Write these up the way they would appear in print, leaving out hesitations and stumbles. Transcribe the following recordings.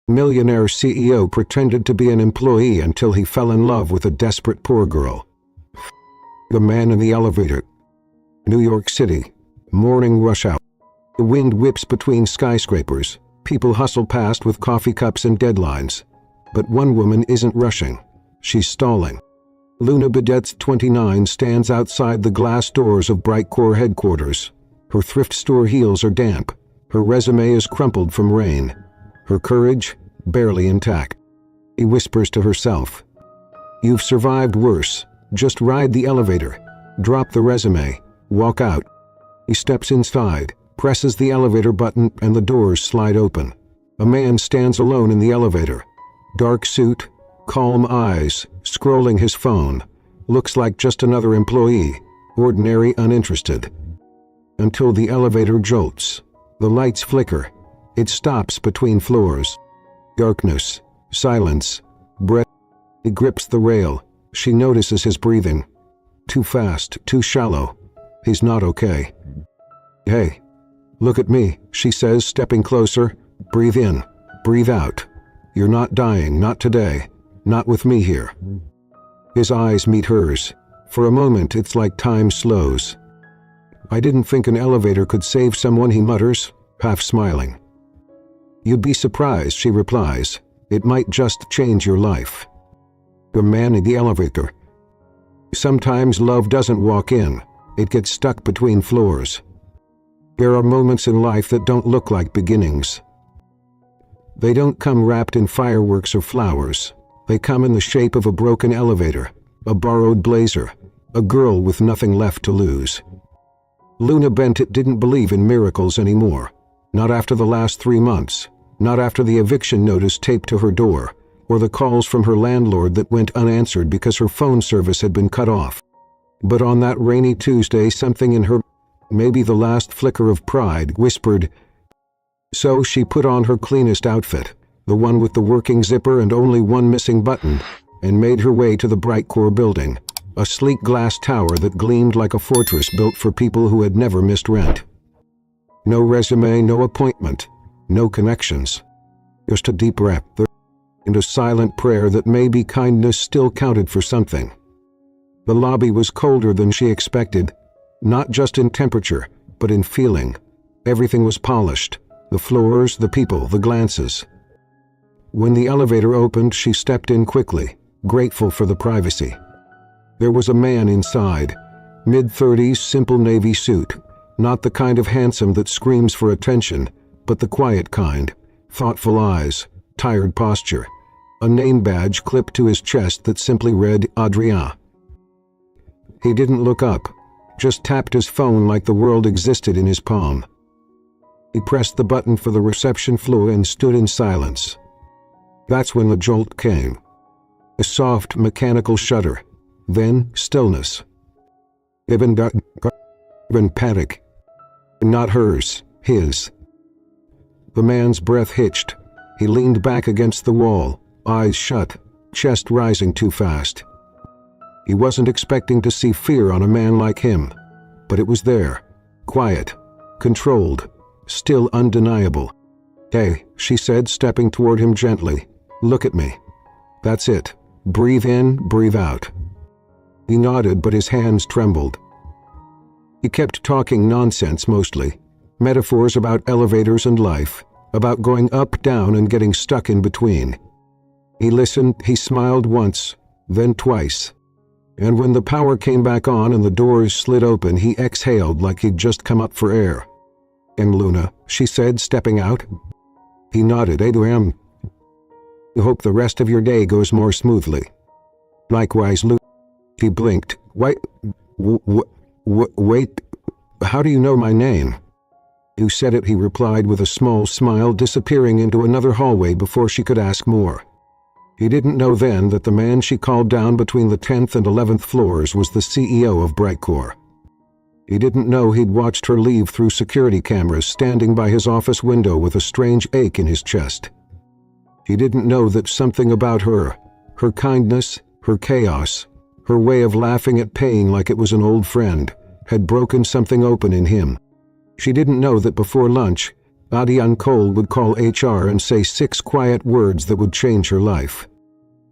Millionaire CEO pretended to be an employee until he fell in love with a desperate poor girl. The man in the elevator. New York City. Morning rush hour. The wind whips between skyscrapers. People hustle past with coffee cups and deadlines. But one woman isn't rushing. She's stalling. Luna Bedetz, 29, stands outside the glass doors of Brightcore headquarters. Her thrift store heels are damp. Her resume is crumpled from rain. Her courage, barely intact. She whispers to herself, "You've survived worse. Just ride the elevator. Drop the resume. Walk out." He steps inside, presses the elevator button, and the doors slide open. A man stands alone in the elevator. Dark suit, calm eyes, scrolling his phone. Looks like just another employee, ordinary, uninterested. Until the elevator jolts. The lights flicker. It stops between floors. Darkness, silence, breath. He grips the rail. She notices his breathing. Too fast, too shallow. He's not okay. "Hey, look at me," she says, stepping closer. "Breathe in, breathe out. You're not dying, not today, not with me here." His eyes meet hers. For a moment, it's like time slows. "I didn't think an elevator could save someone," he mutters, half smiling. "You'd be surprised," she replies. "It might just change your life." The man in the elevator. Sometimes love doesn't walk in. It gets stuck between floors. There are moments in life that don't look like beginnings. They don't come wrapped in fireworks or flowers. They come in the shape of a broken elevator, a borrowed blazer, a girl with nothing left to lose. Luna Bennett didn't believe in miracles anymore. Not after the last 3 months. Not after the eviction notice taped to her door, or the calls from her landlord that went unanswered because her phone service had been cut off. But on that rainy Tuesday, something in her, maybe the last flicker of pride, whispered. So she put on her cleanest outfit, the one with the working zipper and only one missing button, and made her way to the Brightcore building, a sleek glass tower that gleamed like a fortress built for people who had never missed rent. No resume, no appointment, no connections. Just a deep breath and a silent prayer that maybe kindness still counted for something. The lobby was colder than she expected, not just in temperature, but in feeling. Everything was polished. The floors, the people, the glances. When the elevator opened, she stepped in quickly, grateful for the privacy. There was a man inside, mid-30s, simple navy suit, not the kind of handsome that screams for attention, but the quiet kind, thoughtful eyes, tired posture, a name badge clipped to his chest that simply read Adrien. He didn't look up, just tapped his phone like the world existed in his palm. He pressed the button for the reception floor and stood in silence. That's when the jolt came. A soft, mechanical shudder, then stillness. Even panic. Not hers, his. The man's breath hitched. He leaned back against the wall, eyes shut, chest rising too fast. He wasn't expecting to see fear on a man like him, but it was there, quiet, controlled, still undeniable. "Hey," she said, stepping toward him gently. "Look at me. That's it. Breathe in, breathe out." He nodded, but his hands trembled. He kept talking nonsense mostly, metaphors about elevators and life, about going up, down, and getting stuck in between. He listened, he smiled once, then twice. And when the power came back on and the doors slid open, he exhaled like he'd just come up for air. "And Luna," she said, stepping out. He nodded. "Adrien, I hope the rest of your day goes more smoothly." "Likewise, Luna." He blinked. Wait, how do you know my name?" "You said it," he replied with a small smile, disappearing into another hallway before she could ask more. He didn't know then that the man she called down between the 10th and 11th floors was the CEO of Brightcore. He didn't know he'd watched her leave through security cameras, standing by his office window with a strange ache in his chest. He didn't know that something about her kindness, her chaos, her way of laughing at pain like it was an old friend, had broken something open in him. She didn't know that before lunch, Adrien Cole would call HR and say 6 quiet words that would change her life.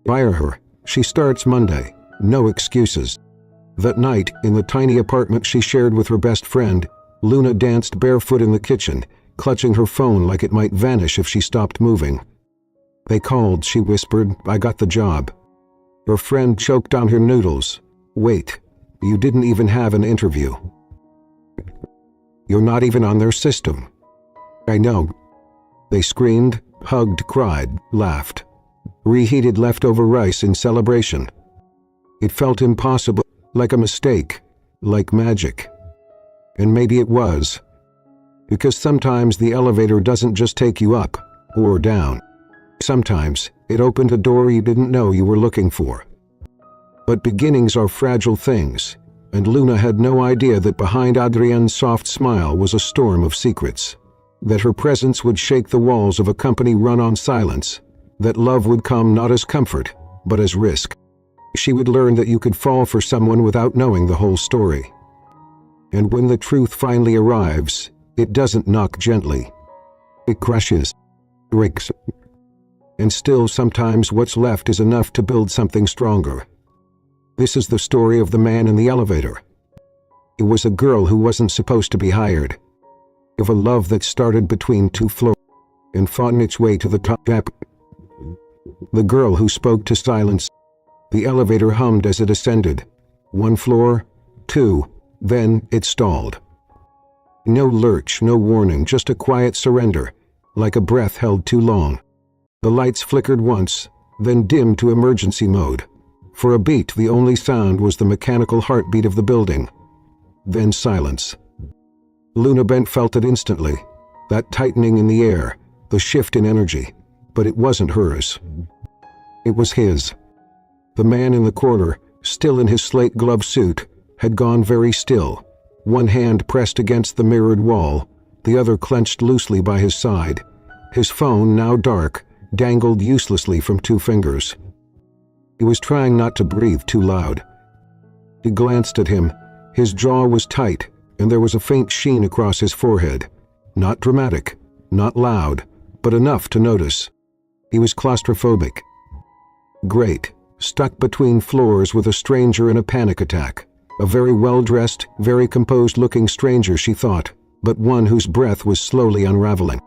Fire her. She starts Monday. No excuses. That night, in the tiny apartment she shared with her best friend, Luna danced barefoot in the kitchen, clutching her phone like it might vanish if she stopped moving. They called, she whispered. I got the job. Her friend choked down her noodles. Wait, you didn't even have an interview. You're not even on their system. I know. They screamed, hugged, cried, laughed. Reheated leftover rice in celebration. It felt impossible, like a mistake, like magic. And maybe it was. Because sometimes the elevator doesn't just take you up or down. Sometimes it opened a door you didn't know you were looking for. But beginnings are fragile things, and Luna had no idea that behind Adrien's soft smile was a storm of secrets. That her presence would shake the walls of a company run on silence. That love would come not as comfort, but as risk. She would learn that you could fall for someone without knowing the whole story. And when the truth finally arrives, it doesn't knock gently. It crushes, breaks. And still sometimes what's left is enough to build something stronger. This is the story of the man in the elevator. It was a girl who wasn't supposed to be hired. Of a love that started between 2 floors and fought its way to the top. The girl who spoke to silence. The elevator hummed as it ascended. 1 floor, 2, then it stalled. No lurch, no warning, just a quiet surrender, like a breath held too long. The lights flickered once, then dimmed to emergency mode. For a beat, the only sound was the mechanical heartbeat of the building. Then silence. Luna Bent felt it instantly, that tightening in the air, the shift in energy, but it wasn't hers. It was his. The man in the corner, still in his slate glove suit, had gone very still, one hand pressed against the mirrored wall, the other clenched loosely by his side. His phone, now dark, dangled uselessly from 2 fingers. He was trying not to breathe too loud. He glanced at him. His jaw was tight, and there was a faint sheen across his forehead. Not dramatic, not loud, but enough to notice. He was claustrophobic. Great, stuck between floors with a stranger in a panic attack. A very well-dressed, very composed-looking stranger, she thought, but one whose breath was slowly unraveling.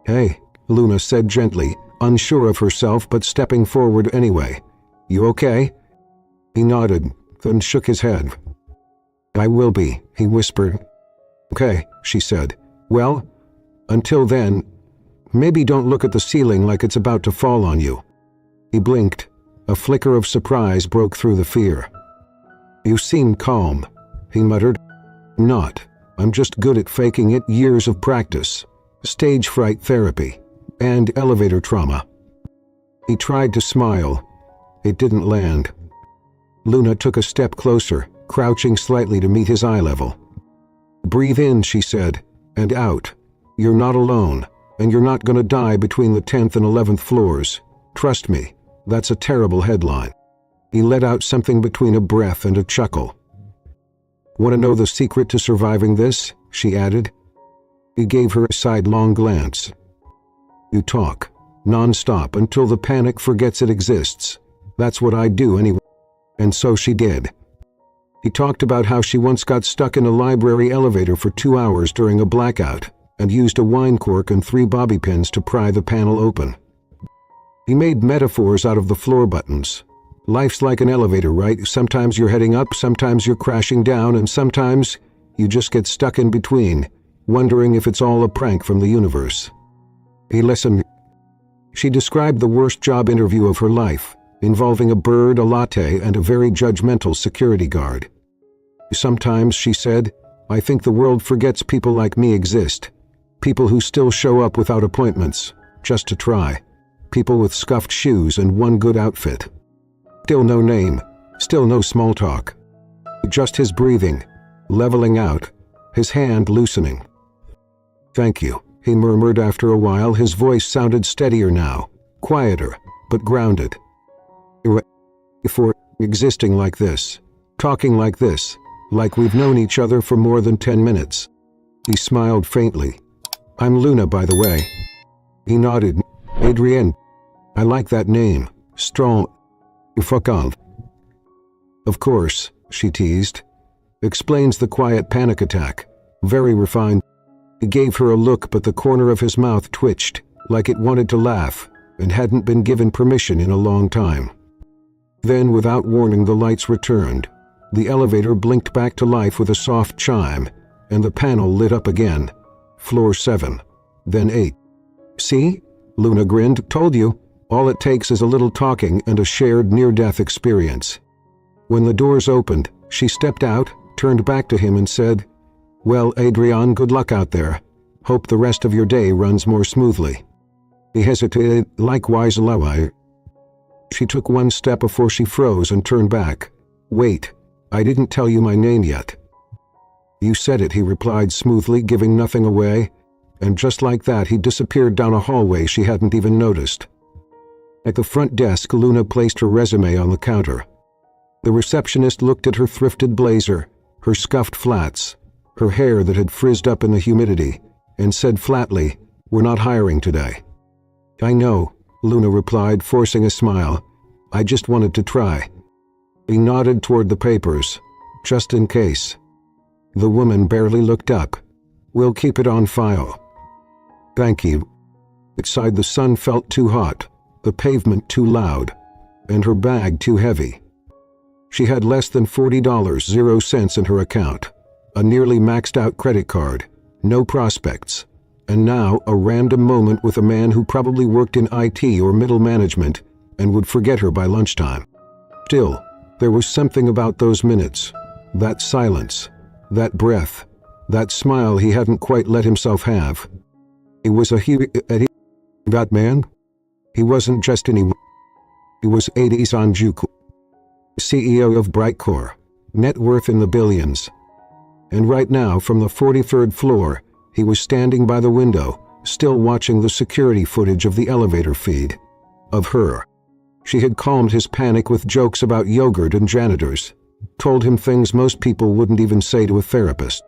Hey, Luna said gently, unsure of herself but stepping forward anyway. You okay? He nodded, then shook his head. I will be, he whispered. Okay, she said. Well, until then, maybe don't look at the ceiling like it's about to fall on you. He blinked. A flicker of surprise broke through the fear. You seem calm, he muttered. Not. I'm just good at faking it, years of practice. Stage fright therapy. And elevator trauma. He tried to smile. It didn't land. Luna took a step closer, crouching slightly to meet his eye level. Breathe in, she said, and out. You're not alone, and you're not gonna die between the 10th and 11th floors. Trust me, that's a terrible headline. He let out something between a breath and a chuckle. Want to know the secret to surviving this? She added. He gave her a sidelong glance. You talk, non-stop, until the panic forgets it exists. That's what I do anyway. And so she did. He talked about how she once got stuck in a library elevator for 2 hours during a blackout and used a wine cork and 3 bobby pins to pry the panel open. He made metaphors out of the floor buttons. Life's like an elevator, right? Sometimes you're heading up, sometimes you're crashing down, and sometimes you just get stuck in between, wondering if it's all a prank from the universe. He listened. She described the worst job interview of her life, involving a bird, a latte, and a very judgmental security guard. Sometimes, she said, I think the world forgets people like me exist. People who still show up without appointments, just to try. People with scuffed shoes and one good outfit. Still no name, still no small talk. Just his breathing, leveling out, his hand loosening. Thank you, he murmured after a while. His voice sounded steadier now, quieter, but grounded. For existing like this, talking like this, like we've known each other for more than 10 minutes. He smiled faintly. I'm Luna, by the way. He nodded. Adrien. I like that name. Strong. You fuck off. Of course, she teased. Explains the quiet panic attack. Very refined. He gave her a look, but the corner of his mouth twitched, like it wanted to laugh, and hadn't been given permission in a long time. Then, without warning, the lights returned. The elevator blinked back to life with a soft chime, and the panel lit up again. Floor 7. Then 8. See? Luna grinned. Told you. All it takes is a little talking and a shared near-death experience. When the doors opened, she stepped out, turned back to him and said, Well, Adrien, good luck out there. Hope the rest of your day runs more smoothly. He hesitated. Likewise, Loa. She took one step before she froze and turned back. Wait, I didn't tell you my name yet. You said it, he replied smoothly, giving nothing away, and just like that he disappeared down a hallway she hadn't even noticed. At the front desk, Luna placed her resume on the counter. The receptionist looked at her thrifted blazer, her scuffed flats, her hair that had frizzed up in the humidity, and said flatly, We're not hiring today. I know, Luna replied, forcing a smile. I just wanted to try. He nodded toward the papers. Just in case. The woman barely looked up. We'll keep it on file. Thank you. Outside, the sun felt too hot, the pavement too loud, and her bag too heavy. She had less than $40.00 in her account, a nearly maxed-out credit card, no prospects, and now a random moment with a man who probably worked in IT or middle management and would forget her by lunchtime. Still, there was something about those minutes, that silence, that breath, that smile he hadn't quite let himself have. He was that man? He wasn't just anyone. He was Adi Sanjuku, CEO of Brightcore, net worth in the billions. And right now, from the 43rd floor, he was standing by the window, still watching the security footage of the elevator feed. Of her. She had calmed his panic with jokes about yogurt and janitors, told him things most people wouldn't even say to a therapist.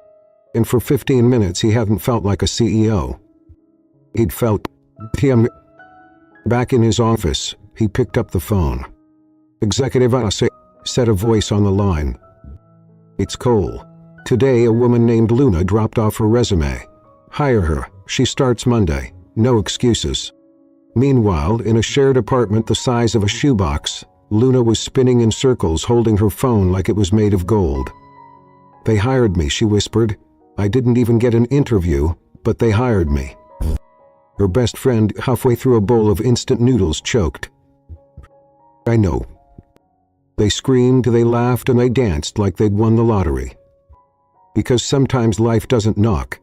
And for 15 minutes he hadn't felt like a CEO. He'd felt him. Back in his office, he picked up the phone. Executive said a voice on the line. It's Cole. Today a woman named Luna dropped off her resume. Hire her. She starts Monday. No excuses. Meanwhile, in a shared apartment the size of a shoebox, Luna was spinning in circles holding her phone like it was made of gold. They hired me, she whispered. I didn't even get an interview, but they hired me. Her best friend, halfway through a bowl of instant noodles, choked. I know. They screamed, they laughed, and they danced like they'd won the lottery. Because sometimes life doesn't knock.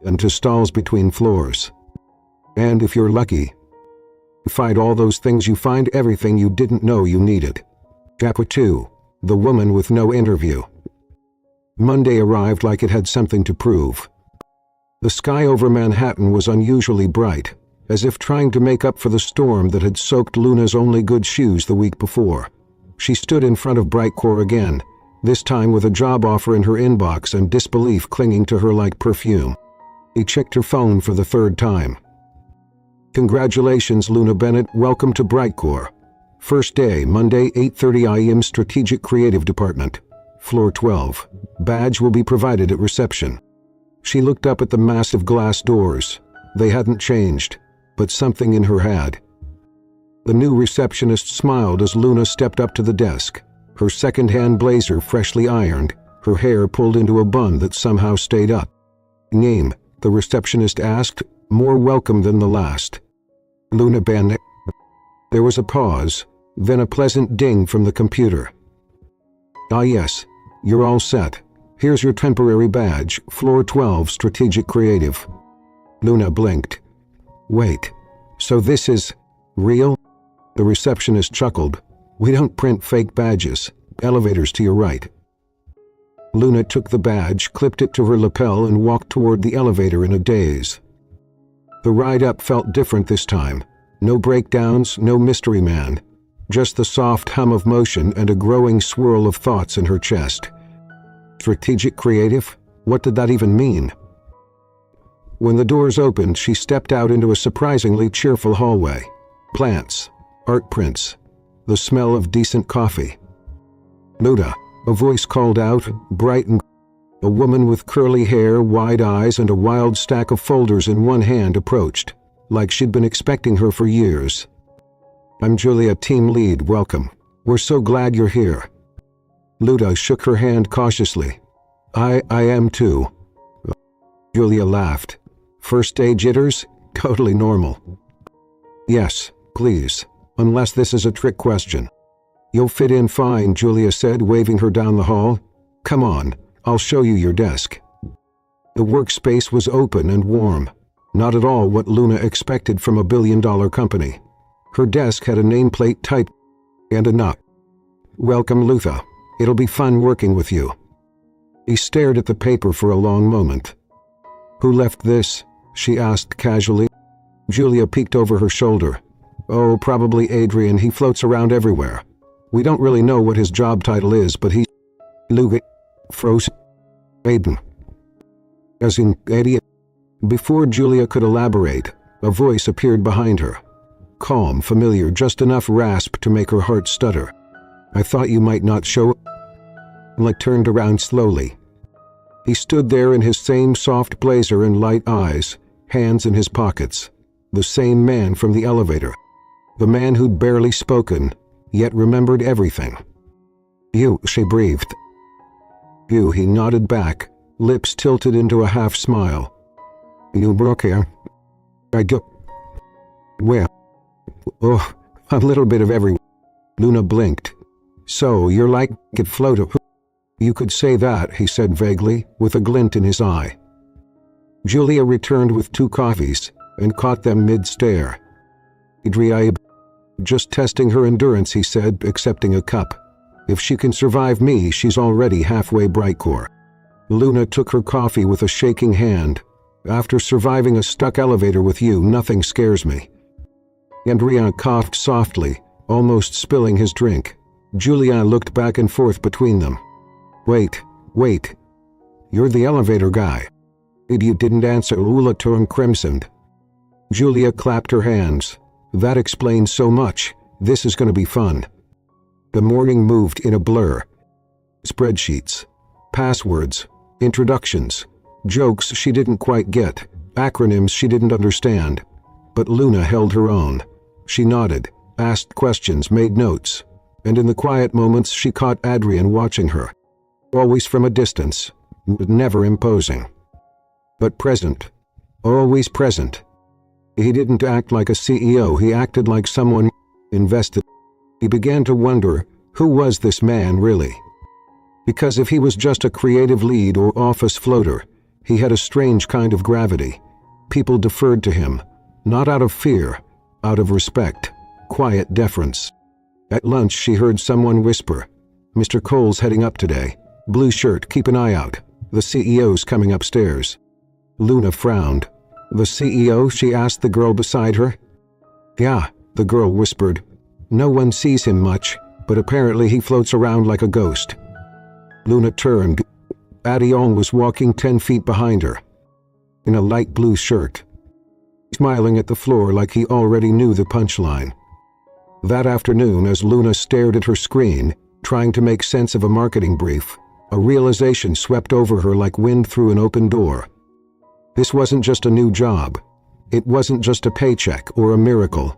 Into stalls between floors. And if you're lucky, you find all those things, you find everything you didn't know you needed. Chapter 2. The Woman with No Interview. Monday arrived like it had something to prove. The sky over Manhattan was unusually bright, as if trying to make up for the storm that had soaked Luna's only good shoes the week before. She stood in front of Brightcore again, this time with a job offer in her inbox and disbelief clinging to her like perfume. He checked her phone for the third time. Congratulations, Luna Bennett. Welcome to Brightcore. First day, Monday, 8:30 a.m. Strategic Creative Department. Floor 12. Badge will be provided at reception. She looked up at the massive glass doors. They hadn't changed, but something in her had. The new receptionist smiled as Luna stepped up to the desk, her second-hand blazer freshly ironed, her hair pulled into a bun that somehow stayed up. Name, the receptionist asked, more welcome than the last. Luna Bennett. There was a pause, then a pleasant ding from the computer. Ah yes, you're all set. Here's your temporary badge, Floor 12, Strategic Creative. Luna blinked. Wait, so this is real? The receptionist chuckled. We don't print fake badges. Elevators to your right. Luna took the badge, clipped it to her lapel, and walked toward the elevator in a daze. The ride up felt different this time. No breakdowns, no mystery man. Just the soft hum of motion and a growing swirl of thoughts in her chest. Strategic Creative? What did that even mean? When the doors opened, she stepped out into a surprisingly cheerful hallway. Plants, art prints, the smell of decent coffee. "Luda," a voice called out, bright and a woman with curly hair, wide eyes, and a wild stack of folders in one hand approached, like she'd been expecting her for years. "I'm Julia, team lead, welcome. We're so glad you're here." Luda shook her hand cautiously. I am too." Julia laughed. "First day jitters? Totally normal." "Yes, please, unless this is a trick question." "You'll fit in fine," Julia said, waving her down the hall. "Come on, I'll show you your desk." The workspace was open and warm, not at all what Luna expected from a billion-dollar company. Her desk had a nameplate typed and a knock. "Welcome, Lutha. It'll be fun working with you." He stared at the paper for a long moment. "Who left this?" she asked casually. Julia peeked over her shoulder. "Oh, probably Adrien. He floats around everywhere. We don't really know what his job title is, but he..." Luga froze. "Aiden." As in idiot. Before Julia could elaborate, a voice appeared behind her. Calm, familiar, just enough rasp to make her heart stutter. "I thought you might not show..." Like turned around slowly. He stood there in his same soft blazer and light eyes, hands in his pockets. The same man from the elevator. The man who'd barely spoken, yet remembered everything. "You," she breathed. "You," he nodded back, lips tilted into a half-smile. "You work here?" "I do." "Where?" "Oh, a little bit of every..." Luna blinked. "So, you're like it float up." "You could say that," he said vaguely, with a glint in his eye. Julia returned with 2 coffees, and caught them mid-stare. "Adrien, just testing her endurance," he said, accepting a cup. "If she can survive me, she's already halfway Brightcore." Luna took her coffee with a shaking hand. "After surviving a stuck elevator with you, nothing scares me." Adrien coughed softly, almost spilling his drink. Julia looked back and forth between them. Wait. You're the elevator guy." "You didn't answer." Ula turned crimsoned. Julia clapped her hands. "That explains so much. This is going to be fun." The morning moved in a blur. Spreadsheets, passwords, introductions, jokes she didn't quite get, acronyms she didn't understand. But Luna held her own. She nodded, asked questions, made notes. And in the quiet moments she caught Adrien watching her. Always from a distance, never imposing. But present. Always present. He didn't act like a CEO, he acted like someone invested. He began to wonder, who was this man really? Because if he was just a creative lead or office floater, he had a strange kind of gravity. People deferred to him, not out of fear, out of respect, quiet deference. At lunch she heard someone whisper, "Mr. Cole's heading up today. Blue shirt, keep an eye out. The CEO's coming upstairs." Luna frowned. "The CEO?" she asked the girl beside her. "Yeah," the girl whispered. "No one sees him much, but apparently he floats around like a ghost." Luna turned. Adrien was walking 10 feet behind her, in a light blue shirt, smiling at the floor like he already knew the punchline. That afternoon, as Luna stared at her screen, trying to make sense of a marketing brief, a realization swept over her like wind through an open door. This wasn't just a new job. It wasn't just a paycheck or a miracle.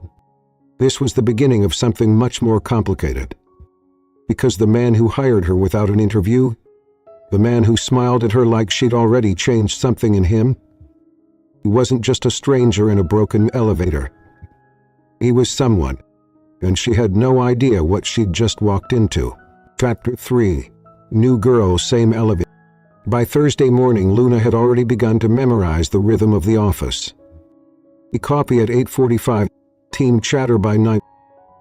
This was the beginning of something much more complicated. Because the man who hired her without an interview, the man who smiled at her like she'd already changed something in him, he wasn't just a stranger in a broken elevator. He was someone, and she had no idea what she'd just walked into. Chapter 3. New girl, same elevator. By Thursday morning, Luna had already begun to memorize the rhythm of the office. Coffee at 8:45, team chatter by 9.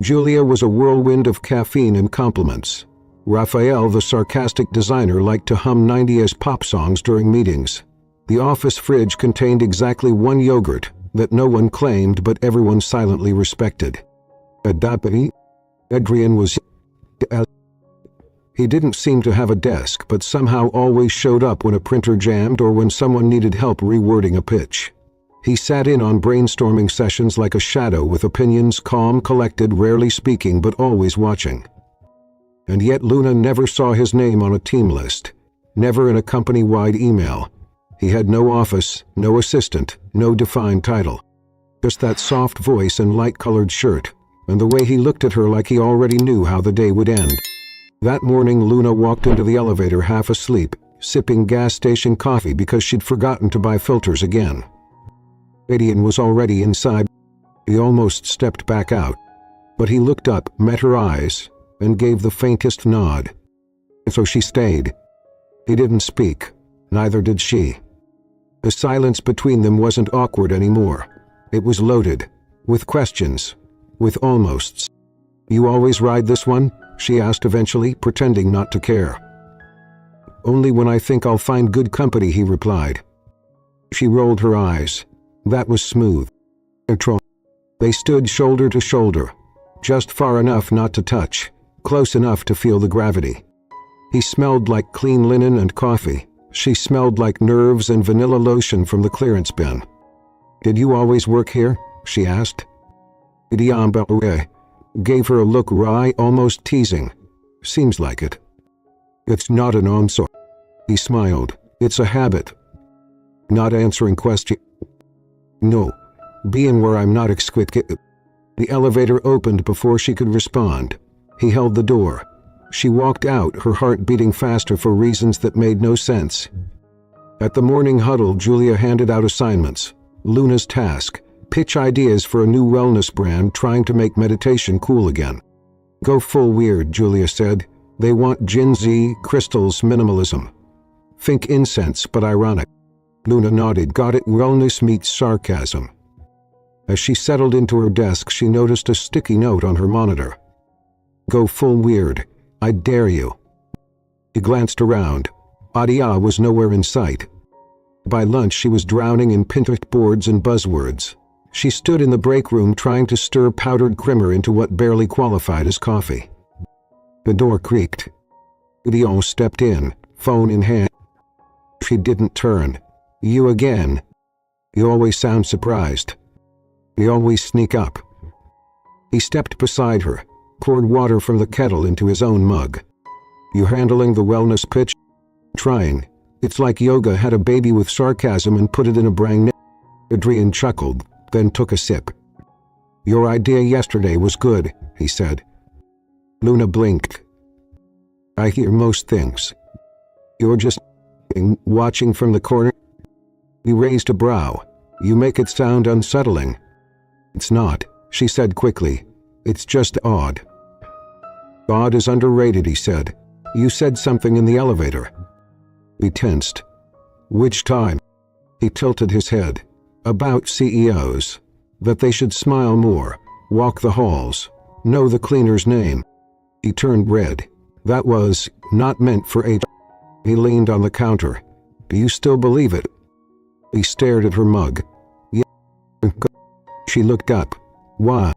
Julia was a whirlwind of caffeine and compliments. Raphael, the sarcastic designer, liked to hum 90s pop songs during meetings. The office fridge contained exactly 1 yogurt that no one claimed but everyone silently respected. Adrien was... He didn't seem to have a desk, but somehow always showed up when a printer jammed or when someone needed help rewording a pitch. He sat in on brainstorming sessions like a shadow with opinions, calm, collected, rarely speaking but always watching. And yet Luna never saw his name on a team list, never in a company-wide email. He had no office, no assistant, no defined title. Just that soft voice and light-colored shirt, and the way he looked at her like he already knew how the day would end. That morning Luna walked into the elevator half asleep, sipping gas station coffee because she'd forgotten to buy filters again. Adrien was already inside. He almost stepped back out, but he looked up, met her eyes, and gave the faintest nod. So she stayed. He didn't speak, neither did she. The silence between them wasn't awkward anymore. It was loaded, with questions, with almosts. "You always ride this one?" she asked eventually, pretending not to care. "Only when I think I'll find good company," he replied. She rolled her eyes. That was smooth. They stood shoulder to shoulder, just far enough not to touch, close enough to feel the gravity. He smelled like clean linen and coffee. She smelled like nerves and vanilla lotion from the clearance bin. "Did you always work here?" she asked. Adrien gave her a look wry, almost teasing. "Seems like it." "It's not an answer." He smiled. "It's a habit." "Not answering questions." "No. Being where I'm not exquisite." The elevator opened before she could respond. He held the door. She walked out, her heart beating faster for reasons that made no sense. At the morning huddle, Julia handed out assignments. Luna's task: pitch ideas for a new wellness brand trying to make meditation cool again. "Go full weird," Julia said. "They want Gen Z, crystals, minimalism. Think incense, but ironic." Luna nodded. "Got it. Wellness meets sarcasm." As she settled into her desk, she noticed a sticky note on her monitor. "Go full weird. I dare you." She glanced around. Adrien was nowhere in sight. By lunch, she was drowning in Pinterest boards and buzzwords. She stood in the break room trying to stir powdered creamer into what barely qualified as coffee. The door creaked. Adrien stepped in, phone in hand. She didn't turn. "You again? You always sound surprised. You always sneak up." He stepped beside her, poured water from the kettle into his own mug. "You handling the wellness pitch?" "Trying. It's like yoga had a baby with sarcasm and put it in a brang." Adrien chuckled, then took a sip. "Your idea yesterday was good," he said. Luna blinked. "I hear most things. You're just watching from the corner." He raised a brow. "You make it sound unsettling." "It's not," she said quickly. "It's just odd." "Odd is underrated," he said. "You said something in the elevator." He tensed. "Which time?" He tilted his head. "About CEOs. That they should smile more, walk the halls, know the cleaner's name." He turned red. "That was not meant for HR." He leaned on the counter. "Do you still believe it?" He stared at her mug. "Yeah." She looked up. "Why?"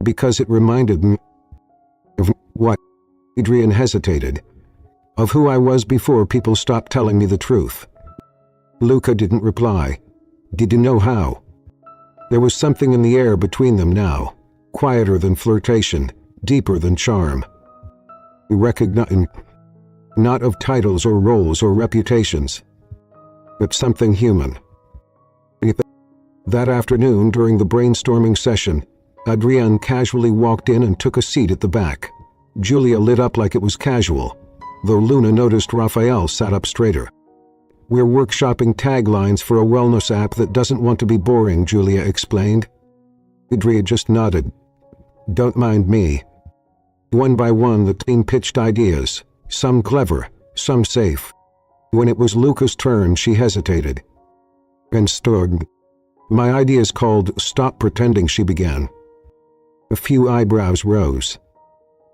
"Because it reminded me." "Of what?" Adrien hesitated. "Of who I was before people stopped telling me the truth." Luca didn't reply. "Did you know how?" There was something in the air between them now, quieter than flirtation, deeper than charm. He recognized, not of titles or roles or reputations, but something human. That afternoon, during the brainstorming session, Adrien casually walked in and took a seat at the back. Julia lit up like it was casual, though Luna noticed Raphael sat up straighter. "We're workshopping taglines for a wellness app that doesn't want to be boring," Julia explained. Adrien just nodded. "Don't mind me." One by one, the team pitched ideas, some clever, some safe. When it was Luca's turn, she hesitated. And stood. "My idea's called Stop Pretending," she began. A few eyebrows rose.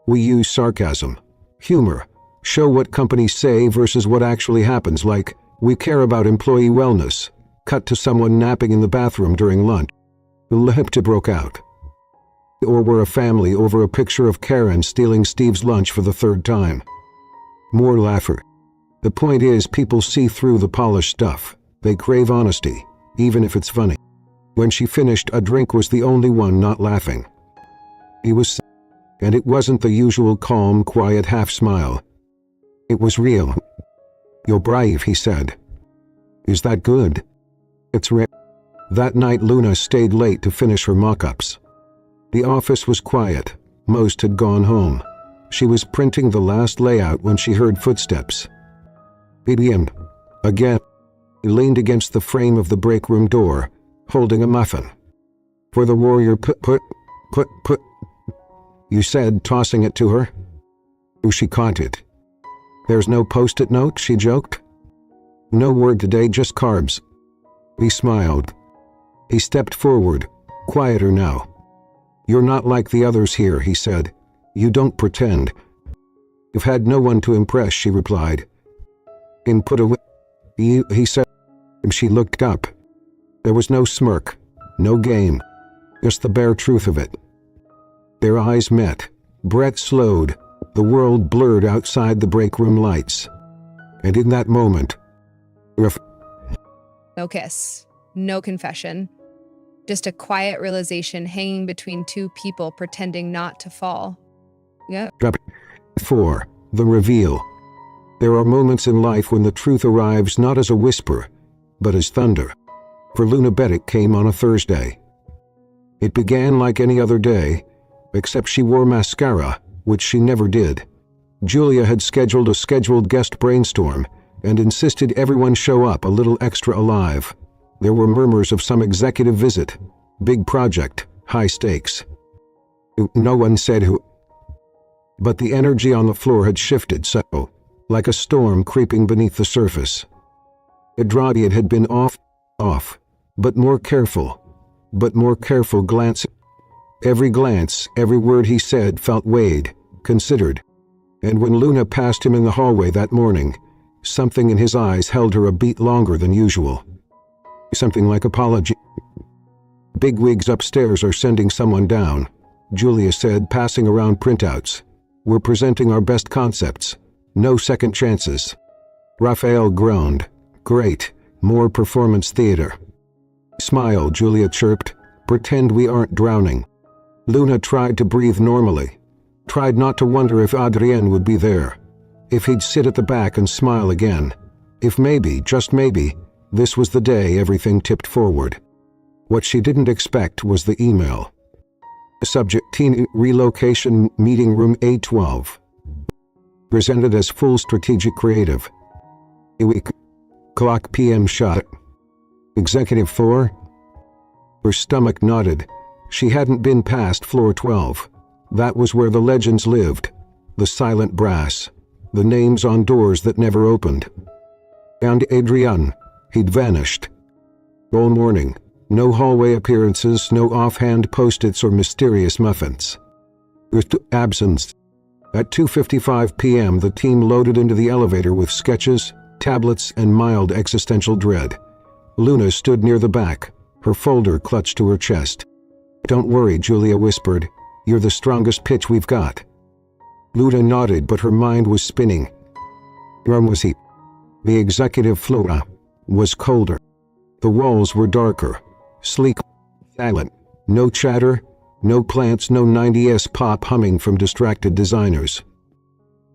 "We use sarcasm, humor, show what companies say versus what actually happens, like, we care about employee wellness." Cut to someone napping in the bathroom during lunch. The laughter broke out. Or we're a family over a picture of Karen stealing Steve's lunch for the third time. More laughter. The point is, people see through the polished stuff. They crave honesty, even if it's funny. When she finished, a drink was the only one not laughing. He was sad, and it wasn't the usual calm, quiet half-smile. It was real. "You're brave," he said. "Is that good?" "It's rare." That night Luna stayed late to finish her mock-ups. The office was quiet. Most had gone home. She was printing the last layout when she heard footsteps. "BDM." Again. He leaned against the frame of the break room door, holding a muffin. "For the warrior put, you said, tossing it to her. She caught it. "There's no post-it note," she joked. "No word today, just carbs." He smiled. He stepped forward, quieter now. "You're not like the others here," he said. "You don't pretend." "You've had no one to impress," she replied. "Input away," he said. She looked up. There was no smirk, no game, just the bare truth of it. Their eyes met. Breath slowed. The world blurred outside the break room lights. And in that moment, no kiss, no confession. Just a quiet realization hanging between two people pretending not to fall. Yep. 4. The reveal. There are moments in life when the truth arrives not as a whisper, but as thunder. For Luna, Bennett came on a Thursday. It began like any other day, except she wore mascara, which she never did. Julia had scheduled a scheduled guest brainstorm and insisted everyone show up a little extra alive. There were murmurs of some executive visit, big project, high stakes. No one said who. But the energy on the floor had shifted so, like a storm creeping beneath the surface. Adrien had been off, but more careful glancing. Every glance, every word he said felt weighed, considered. And when Luna passed him in the hallway that morning, something in his eyes held her a beat longer than usual. Something like apology. "Bigwigs upstairs are sending someone down," Julia said, passing around printouts. "We're presenting our best concepts. No second chances." Raphael groaned. "Great, more performance theater." "Smile," Julia chirped. "Pretend we aren't drowning." Luna tried to breathe normally, tried not to wonder if Adrien would be there, if he'd sit at the back and smile again, if maybe, just maybe, this was the day everything tipped forward. What she didn't expect was the email. Subject: Teen Relocation Meeting Room A12. Presented as full strategic creative. A week. Clock PM shot. Executive 4. Her stomach nodded. She hadn't been past floor 12. That was where the legends lived. The silent brass. The names on doors that never opened. And Adrien. He'd vanished. All morning. No hallway appearances, no offhand post-its or mysterious muffins. With absence. At 2:55 p.m. the team loaded into the elevator with sketches, tablets, and mild existential dread. Luna stood near the back, her folder clutched to her chest. "Don't worry," Julia whispered. "You're the strongest pitch we've got." Luna nodded, but her mind was spinning. Room was he. The executive floor was colder. The walls were darker, sleek, silent. No chatter, no plants, no 90s pop humming from distracted designers.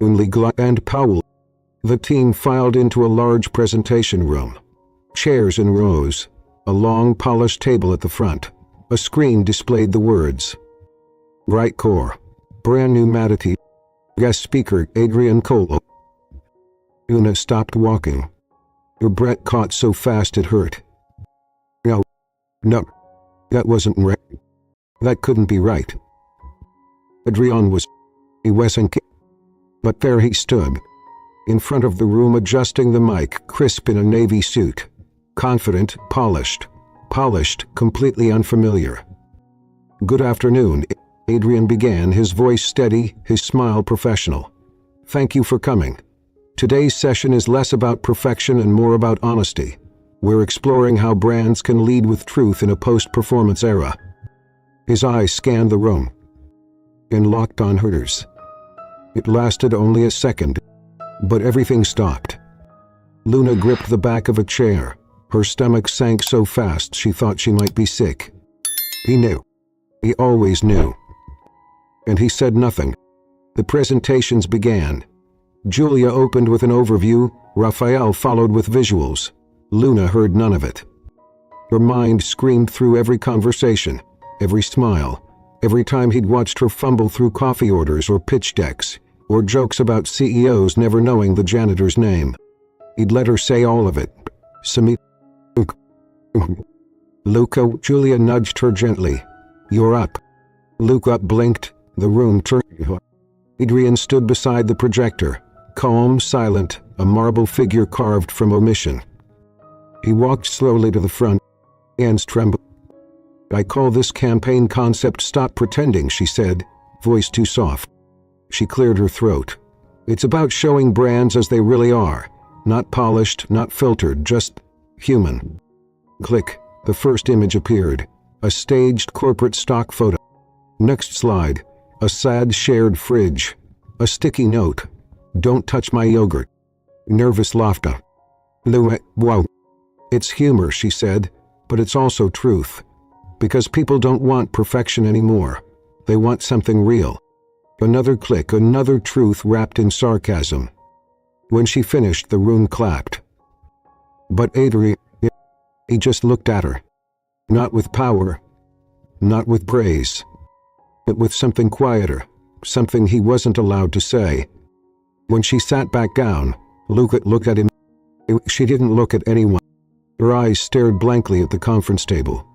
Only Gluck and Powell. The team filed into a large presentation room. Chairs in rows, a long polished table at the front. A screen displayed the words. Right Core. Brand new Matity. Guest speaker Adrien Cole. Luna stopped walking. Her breath caught so fast it hurt. No, that wasn't right. That couldn't be right. Adrien was. He wasn't. But there he stood, in front of the room, adjusting the mic, crisp in a navy suit. Confident, polished, completely unfamiliar. "Good afternoon," Adrien began, his voice steady, his smile professional. "Thank you for coming. Today's session is less about perfection and more about honesty. We're exploring how brands can lead with truth in a post-performance era." His eyes scanned the room and locked on hers. It lasted only a second. But everything stopped. Luna gripped the back of a chair. Her stomach sank so fast she thought she might be sick. He knew. He always knew. And he said nothing. The presentations began. Julia opened with an overview, Raphael followed with visuals. Luna heard none of it. Her mind screamed through every conversation, every smile, every time he'd watched her fumble through coffee orders or pitch decks, or jokes about CEOs never knowing the janitor's name. He'd let her say all of it. Luca, Julia nudged her gently. You're up. Luca blinked. The room turned. Adrien stood beside the projector, calm, silent, a marble figure carved from omission. He walked slowly to the front, hands trembling. I call this campaign concept Stop Pretending, she said, voice too soft. She cleared her throat. It's about showing brands as they really are, not polished, not filtered, just human. Click. The first image appeared. A staged corporate stock photo. Next slide. A sad shared fridge. A sticky note. Don't touch my yogurt. Nervous laughter. Wow. It's humor, she said, but it's also truth. Because people don't want perfection anymore. They want something real. Another click, another truth wrapped in sarcasm. When she finished, the room clapped. But Adrien, he just looked at her. Not with power, not with praise, but with something quieter, something he wasn't allowed to say. When she sat back down, Luca looked at him. She didn't look at anyone. Her eyes stared blankly at the conference table.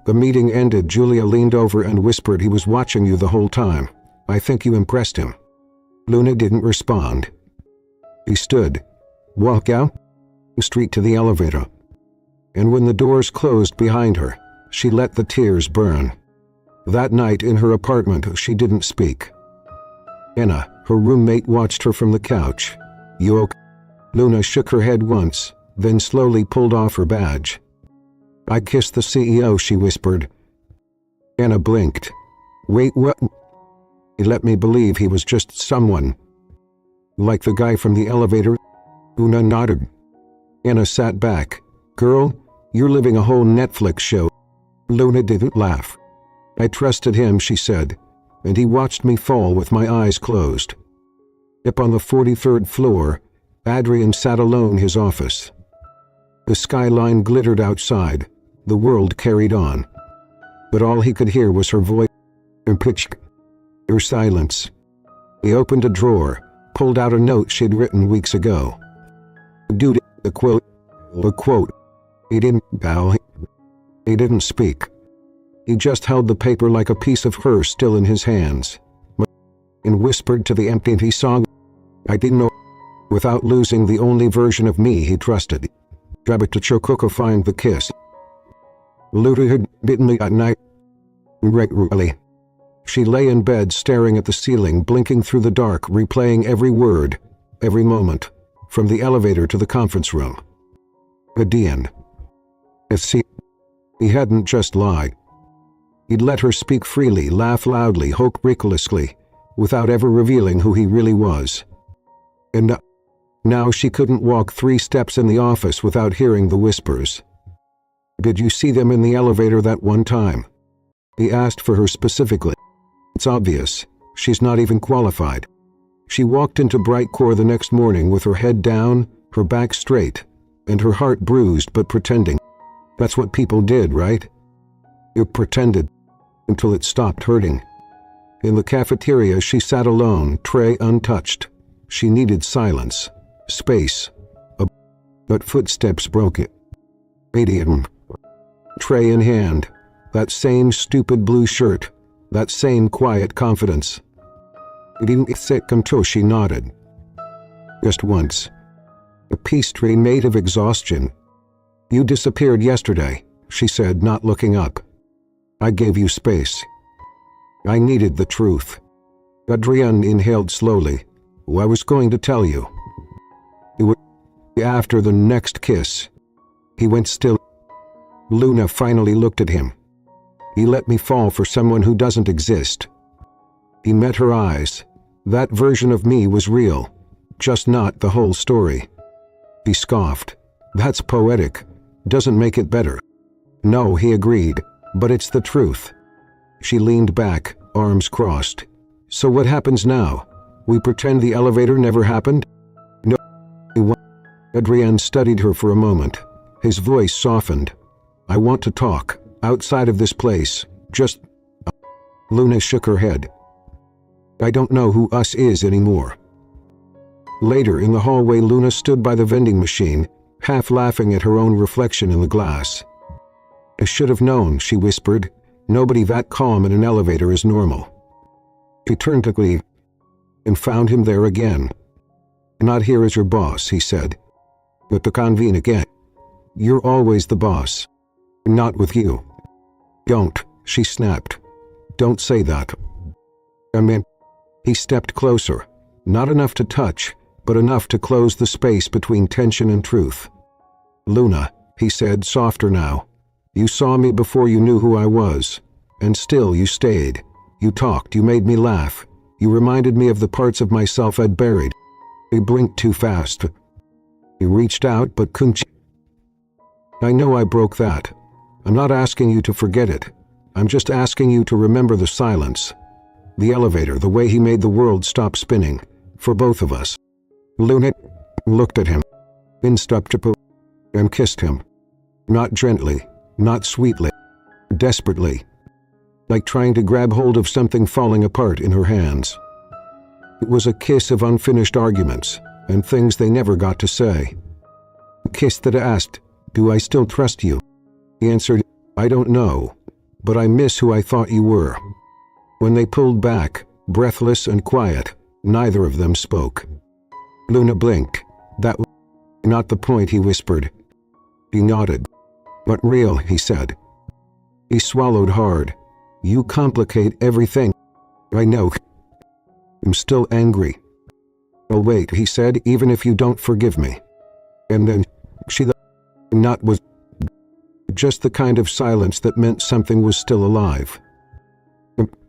The meeting ended. Julia leaned over and whispered, he was watching you the whole time. I think you impressed him. Luna didn't respond. He stood, walked out the street to the elevator. And when the doors closed behind her, she let the tears burn. That night in her apartment, she didn't speak. Anna, her roommate, watched her from the couch. You okay? Luna shook her head once, then slowly pulled off her badge. I kissed the CEO, she whispered. Anna blinked. Wait, what? He let me believe he was just someone. Like the guy from the elevator? Luna nodded. Anna sat back. Girl, you're living a whole Netflix show. Luna didn't laugh. I trusted him, she said, and he watched me fall with my eyes closed. Up on the 43rd floor, Adrien sat alone in his office. The skyline glittered outside. The world carried on. But all he could hear was her voice, and pitch, her silence. He opened a drawer, pulled out a note she'd written weeks ago. Dude, the quote. He didn't bow. He didn't speak. He just held the paper like a piece of her still in his hands. And whispered to the empty he saw. I didn't know. Without losing the only version of me he trusted. Rabbit to chocofying the kiss. Luda had bitten me at night. Regularly. She lay in bed staring at the ceiling, blinking through the dark, replaying every word, every moment, from the elevator to the conference room. At the end. He hadn't just lied. He'd let her speak freely, laugh loudly, hope recklessly, without ever revealing who he really was. And now she couldn't walk 3 steps in the office without hearing the whispers. Did you see them in the elevator that one time? He asked for her specifically. It's obvious. She's not even qualified. She walked into Brightcore the next morning with her head down, her back straight, and her heart bruised but pretending. That's what people did, right? You pretended until it stopped hurting. In the cafeteria, she sat alone, tray untouched. She needed silence, space, but footsteps broke it. Adrien, tray in hand, that same stupid blue shirt, that same quiet confidence. It didn't come to, she nodded. Just once. A peace tree made of exhaustion. You disappeared yesterday, she said, not looking up. I gave you space. I needed the truth. Adrien inhaled slowly. I was going to tell you. It was after the next kiss. He went still. Luna finally looked at him. He let me fall for someone who doesn't exist. He met her eyes. That version of me was real. Just not the whole story. He scoffed. That's poetic. Doesn't make it better. No, he agreed, but it's the truth. She leaned back, arms crossed. So what happens now? We pretend the elevator never happened? No. Adrien studied her for a moment. His voice softened. I want to talk, outside of this place, just... Luna shook her head. I don't know who us is anymore. Later in the hallway, Luna stood by the vending machine, half laughing at her own reflection in the glass. I should have known, she whispered. Nobody that calm in an elevator is normal. She turned to leave and found him there again. Not here as your boss, he said, but to convene again. You're always the boss. Not with you. Don't, she snapped. Don't say that. I mean, he stepped closer, not enough to touch, but enough to close the space between tension and truth. Luna, he said, softer now. You saw me before you knew who I was, and still you stayed. You talked, you made me laugh. You reminded me of the parts of myself I'd buried. He blinked too fast. He reached out, but couldn't. I know I broke that. I'm not asking you to forget it. I'm just asking you to remember the silence. The elevator, the way he made the world stop spinning, for both of us. Luna looked at him, instinctively, and kissed him. Not gently, not sweetly, desperately, like trying to grab hold of something falling apart in her hands. It was a kiss of unfinished arguments and things they never got to say. A kiss that asked, do I still trust you? He answered, I don't know, but I miss who I thought you were. When they pulled back, breathless and quiet, neither of them spoke. Luna blinked. That was not the point, he whispered. He nodded. But real, he said. He swallowed hard. You complicate everything. I know. I'm still angry. I'll wait, he said, even if you don't forgive me. And then, not was just the kind of silence that meant something was still alive.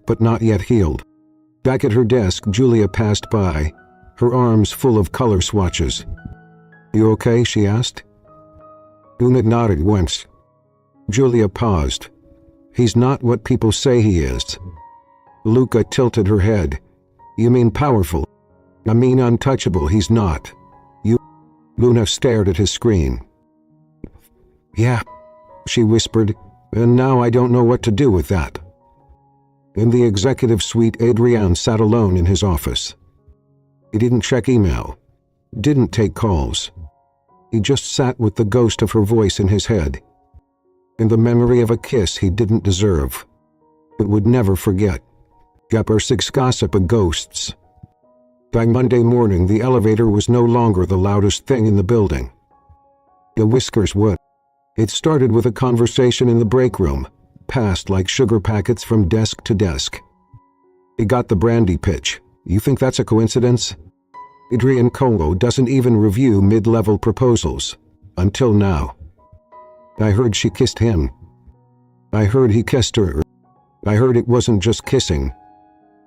But not yet healed. Back at her desk, Julia passed by, her arms full of color swatches. You okay, she asked. Una nodded once. Julia paused. He's not what people say he is. Luca tilted her head. You mean powerful? I mean untouchable, he's not. You... Luna stared at his screen. Yeah, she whispered, and now I don't know what to do with that. In the executive suite, Adrien sat alone in his office. He didn't check email, didn't take calls. He just sat with the ghost of her voice in his head, and the memory of a kiss he didn't deserve, but would never forget. Gapper six gossip and ghosts. By Monday morning, the elevator was no longer the loudest thing in the building. The whiskers would. It started with a conversation in the break room, passed like sugar packets from desk to desk. He got the brandy pitch. You think that's a coincidence? Adrien Cole doesn't even review mid-level proposals. Until now. I heard she kissed him. I heard he kissed her. I heard it wasn't just kissing.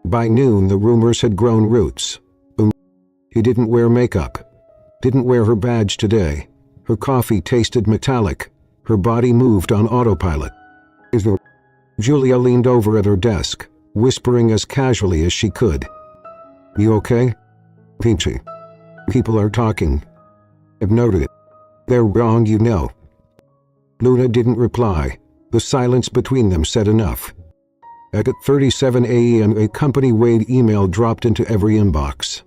By noon, the rumors had grown roots. He didn't wear makeup. Didn't wear her badge today. Her coffee tasted metallic. Her body moved on autopilot. Julia leaned over at her desk, whispering as casually as she could. You okay? Peachy. People are talking. I've noted it. They're wrong, you know. Luna didn't reply. The silence between them said enough. At 37 a.m., a company-wide email dropped into every inbox.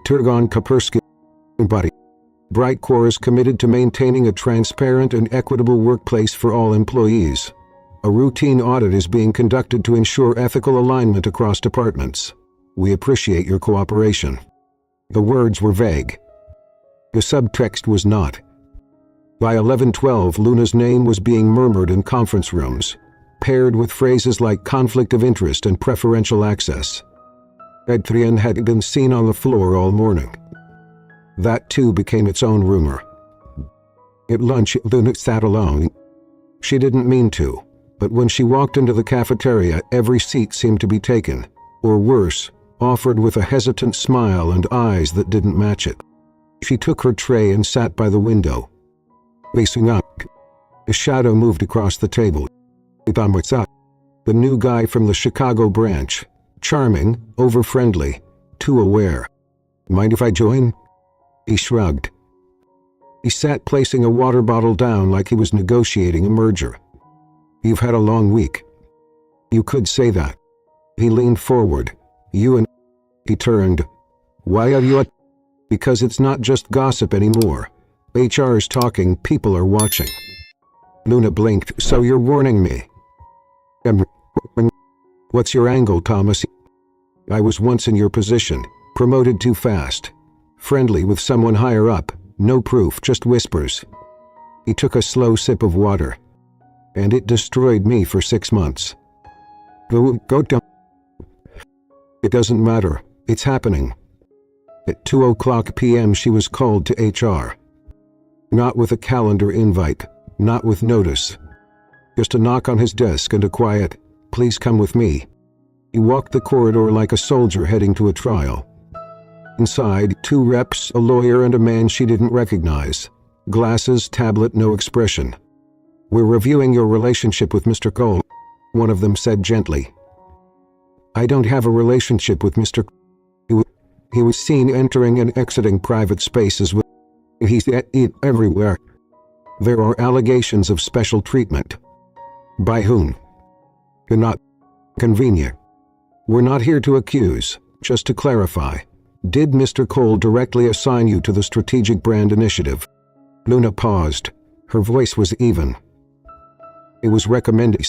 Turgon Kapersky body. Brightcore is committed to maintaining a transparent and equitable workplace for all employees. A routine audit is being conducted to ensure ethical alignment across departments. We appreciate your cooperation. The words were vague. The subtext was not. By 11:12, Luna's name was being murmured in conference rooms, paired with phrases like conflict of interest and preferential access. Adrien had been seen on the floor all morning. That too became its own rumor. At lunch, Luna sat alone. She didn't mean to, but when she walked into the cafeteria, every seat seemed to be taken, or worse, offered with a hesitant smile and eyes that didn't match it. She took her tray and sat by the window. Facing up, a shadow moved across the table. What's up? The new guy from the Chicago branch. Charming, over-friendly, too aware. Mind if I join? He shrugged. He sat placing a water bottle down like he was negotiating a merger. You've had a long week. You could say that. He leaned forward. You and... He turned. Why are you at... Because it's not just gossip anymore. HR is talking, people are watching. Luna blinked. So you're warning me? What's your angle, Thomas? I was once in your position, promoted too fast. Friendly with someone higher up, no proof, just whispers. He took a slow sip of water. And it destroyed me for 6 months. Go down. It doesn't matter. It's happening. At 2:00 p.m. she was called to HR. Not with a calendar invite, not with notice. Just a knock on his desk and a quiet, "Please come with me." He walked the corridor like a soldier heading to a trial. Inside, 2 reps, a lawyer and a man she didn't recognize. Glasses, tablet, no expression. "We're reviewing your relationship with Mr. Cole," one of them said gently. "I don't have a relationship with Mr. Cole." He was seen entering and exiting private spaces with... He's everywhere. There are allegations of special treatment. By whom? Not convenient. We're not here to accuse, just to clarify. Did Mr. Cole directly assign you to the strategic brand initiative? Luna paused. Her voice was even. It was recommended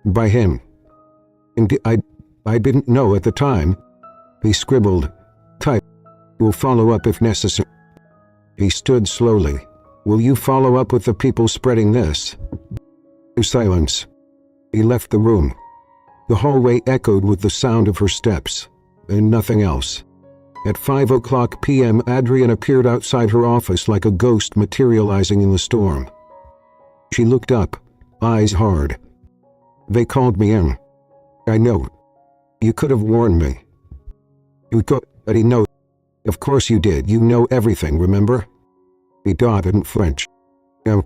by him. And I didn't know at the time. He scribbled. Type. We'll follow up if necessary. He stood slowly. Will you follow up with the people spreading this? Silence. He left the room. The hallway echoed with the sound of her steps, and nothing else. At 5:00 p.m. Adrien appeared outside her office like a ghost materializing in the storm. She looked up, eyes hard. They called me in. I know. You could have warned me. You could, but he knows. Of course you did. You know everything, remember? He nodded in French. No.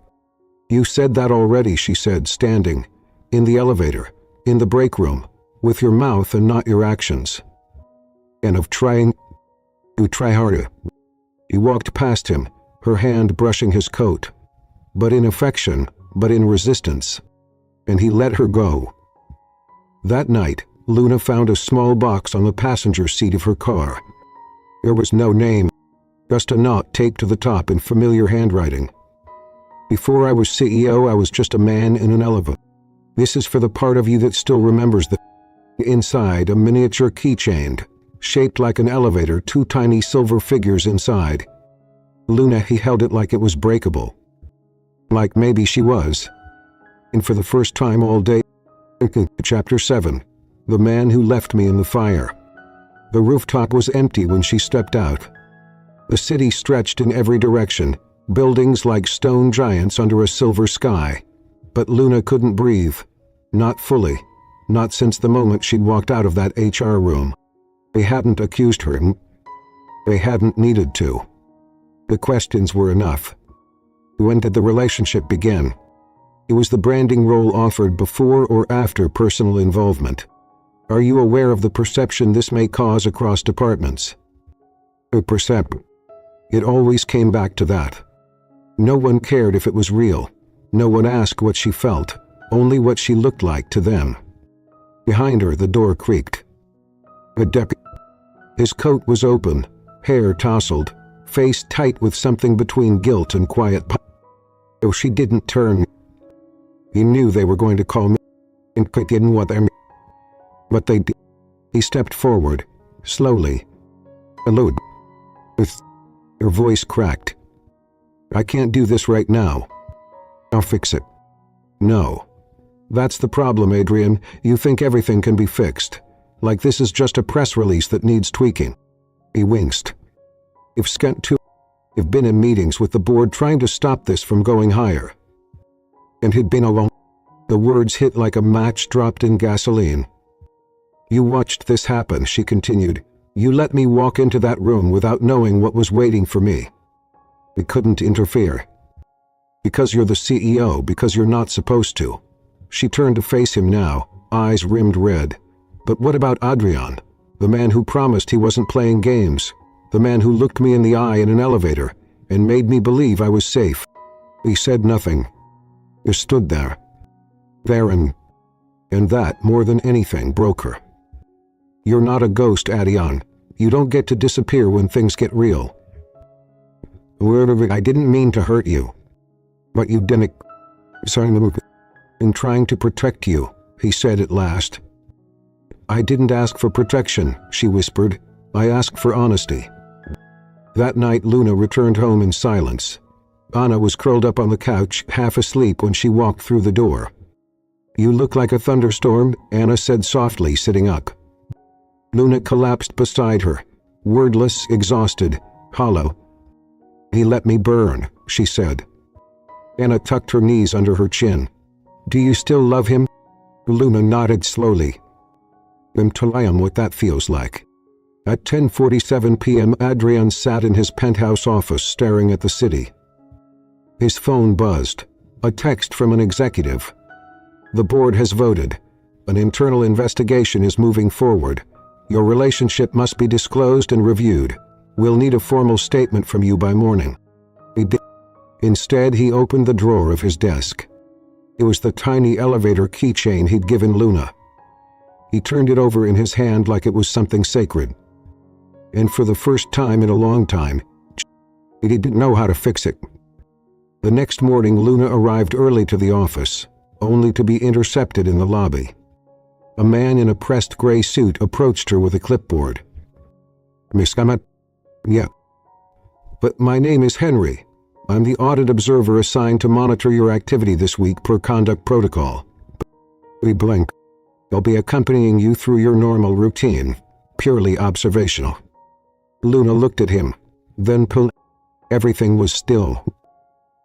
You said that already, she said, standing. In the elevator, in the break room, with your mouth and not your actions. And of trying... You try harder. He walked past him, her hand brushing his coat. But in affection, but in resistance. And he let her go. That night, Luna found a small box on the passenger seat of her car. There was no name, just a knot taped to the top in familiar handwriting. Before I was CEO, I was just a man in an elevator. This is for the part of you that still remembers the... Inside, a miniature keychain, shaped like an elevator, 2 tiny silver figures inside. Luna, he held it like it was breakable. Like maybe she was. And for the first time all day... Chapter 7. The man who left me in the fire. The rooftop was empty when she stepped out. The city stretched in every direction, buildings like stone giants under a silver sky. But Luna couldn't breathe. Not fully. Not since the moment she'd walked out of that HR room. They hadn't accused her. They hadn't needed to. The questions were enough. When did the relationship begin? It was the branding role offered before or after personal involvement. Are you aware of the perception this may cause across departments? It always came back to that. No one cared if it was real. No one asked what she felt, only what she looked like to them. Behind her, the door creaked. A deputy. His coat was open, hair tousled, face tight with something between guilt and quiet. Though she didn't turn. He knew they were going to call me, and he didn't want them. But they did. He stepped forward, slowly. Hello. Her voice cracked. I can't do this right now. I'll fix it. No. That's the problem, Adrien. You think everything can be fixed. Like this is just a press release that needs tweaking. He winced. I've been in meetings with the board trying to stop this from going higher. And he'd been alone. The words hit like a match dropped in gasoline. You watched this happen, she continued. You let me walk into that room without knowing what was waiting for me. We couldn't interfere. Because you're the CEO, because you're not supposed to. She turned to face him now, eyes rimmed red. But what about Adrien? The man who promised he wasn't playing games. The man who looked me in the eye in an elevator and made me believe I was safe. He said nothing. He stood there. And that, more than anything, broke her. You're not a ghost, Adrien. You don't get to disappear when things get real. I didn't mean to hurt you. But you didn't. In trying to protect you, he said at last. I didn't ask for protection, she whispered. I asked for honesty. That night Luna returned home in silence. Anna was curled up on the couch, half asleep when she walked through the door. You look like a thunderstorm, Anna said softly, sitting up. Luna collapsed beside her, wordless, exhausted, hollow. He let me burn, she said. Anna tucked her knees under her chin. Do you still love him? Luna nodded slowly. I'm telling him what that feels like. At 10:47 p.m. Adrien sat in his penthouse office staring at the city. His phone buzzed. A text from an executive. The board has voted. An internal investigation is moving forward. Your relationship must be disclosed and reviewed. We'll need a formal statement from you by morning. He did. Instead, he opened the drawer of his desk. It was the tiny elevator keychain he'd given Luna. He turned it over in his hand like it was something sacred. And for the first time in a long time, he didn't know how to fix it. The next morning, Luna arrived early to the office, only to be intercepted in the lobby. A man in a pressed gray suit approached her with a clipboard. Miss Kamat? Yeah. But my name is Henry. I'm the audit observer assigned to monitor your activity this week per conduct protocol. We blink. I'll be accompanying you through your normal routine, purely observational. Luna looked at him, then pulled. Everything was still.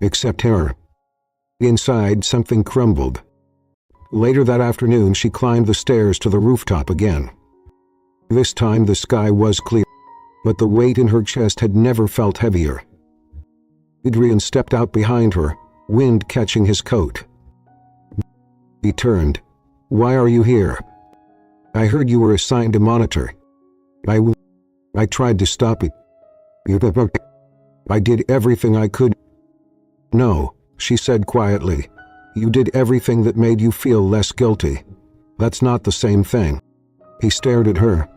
Except her. Inside, something crumbled. Later that afternoon, she climbed the stairs to the rooftop again. This time the sky was clear, but the weight in her chest had never felt heavier. Adrien stepped out behind her, wind catching his coat. He turned. Why are you here? I heard you were assigned to monitor. I tried to stop it. I did everything I could. No, she said quietly. You did everything that made you feel less guilty. That's not the same thing. He stared at her.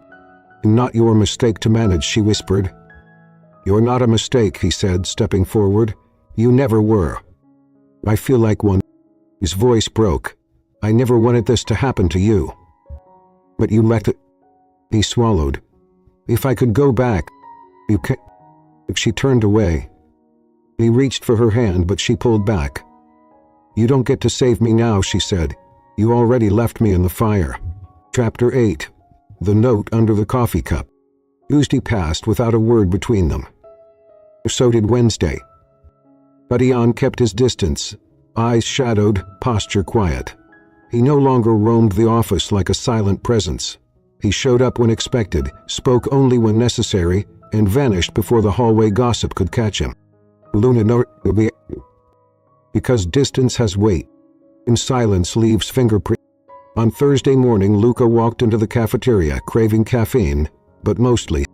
Not your mistake to manage, she whispered. You're not a mistake, he said, stepping forward. You never were. I feel like one. His voice broke. I never wanted this to happen to you. But you let it. He swallowed. If I could go back. You can't. She turned away. He reached for her hand, but she pulled back. You don't get to save me now, she said. You already left me in the fire. Chapter 8. The note under the coffee cup. Tuesday passed without a word between them. So did Wednesday. Adrien kept his distance, eyes shadowed, posture quiet. He no longer roamed the office like a silent presence. He showed up when expected, spoke only when necessary, and vanished before the hallway gossip could catch him. Luna because distance has weight. In silence leaves fingerprint. On Thursday morning, Luca walked into the cafeteria, craving caffeine, but mostly.